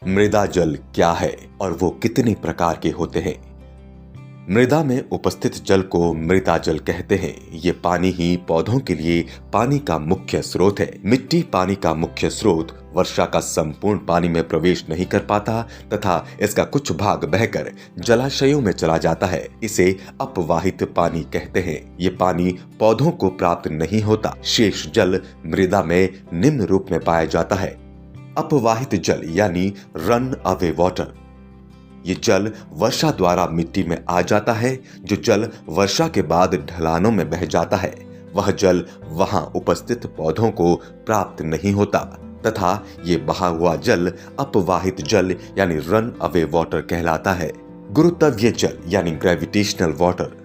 मृदा जल क्या है और वो कितने प्रकार के होते हैं? मृदा में उपस्थित जल को मृदा जल कहते हैं। ये पानी ही पौधों के लिए पानी का मुख्य स्रोत है। मिट्टी पानी का मुख्य स्रोत वर्षा का संपूर्ण पानी में प्रवेश नहीं कर पाता तथा इसका कुछ भाग बहकर जलाशयों में चला जाता है। इसे अपवाहित पानी कहते हैं। ये पानी पौधों को प्राप्त नहीं होता। शेष जल मृदा में निम्न रूप में पाया जाता है। अपवाहित जल यानी रन अवे वाटर। ये जल वर्षा द्वारा मिट्टी में आ जाता है। जो जल वर्षा के बाद ढलानों में बह जाता है वह जल वहां उपस्थित पौधों को प्राप्त नहीं होता तथा ये बहा हुआ जल अपवाहित जल यानी रन अवे वाटर कहलाता है। गुरुत्वीय जल यानी ग्रेविटेशनल वाटर।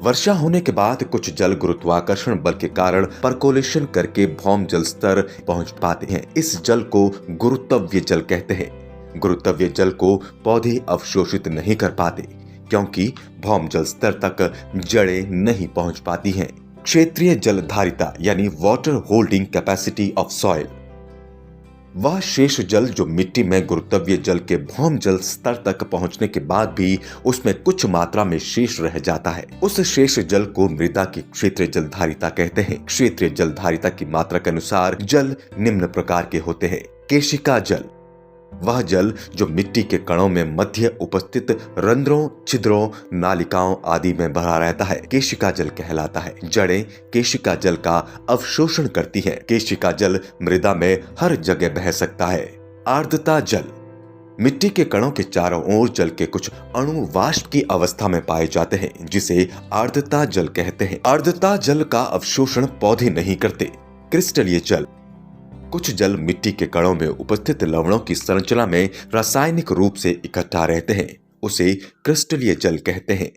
वर्षा होने के बाद कुछ जल गुरुत्वाकर्षण बल के कारण परकोलेशन करके भौम जल स्तर पहुंच पाते हैं। इस जल को गुरुत्वीय जल कहते हैं। गुरुत्वीय जल को पौधे अवशोषित नहीं कर पाते क्योंकि भौम जल स्तर तक जड़ें नहीं पहुंच पाती हैं। क्षेत्रीय जल धारिता यानी water holding capacity of soil. वह शेष जल जो मिट्टी में गुरुत्वीय जल के भौम जल स्तर तक पहुंचने के बाद भी उसमें कुछ मात्रा में शेष रह जाता है, उस शेष जल को मृदा की क्षेत्रीय जल धारिता कहते हैं। क्षेत्रीय जल धारिता की मात्रा के अनुसार जल निम्न प्रकार के होते हैं। केशिका जल, वह जल जो मिट्टी के कणों में मध्य उपस्थित रंध्रों, छिद्रों, नालिकाओं आदि में भरा रहता है, केशिका जल कहलाता है। जड़ें केशिका जल का अवशोषण करती हैं। केशिका जल मृदा में हर जगह बह सकता है। आर्द्रता जल, मिट्टी के कणों के चारों ओर जल के कुछ अणु वाष्प की अवस्था में पाए जाते हैं जिसे आर्द्रता जल कहते हैं। आर्द्रता जल का अवशोषण पौधे नहीं करते। क्रिस्टलीय जल, कुछ जल मिट्टी के कणों में उपस्थित लवणों की संरचना में रासायनिक रूप से इकट्ठा रहते हैं, उसे क्रिस्टलीय जल कहते हैं।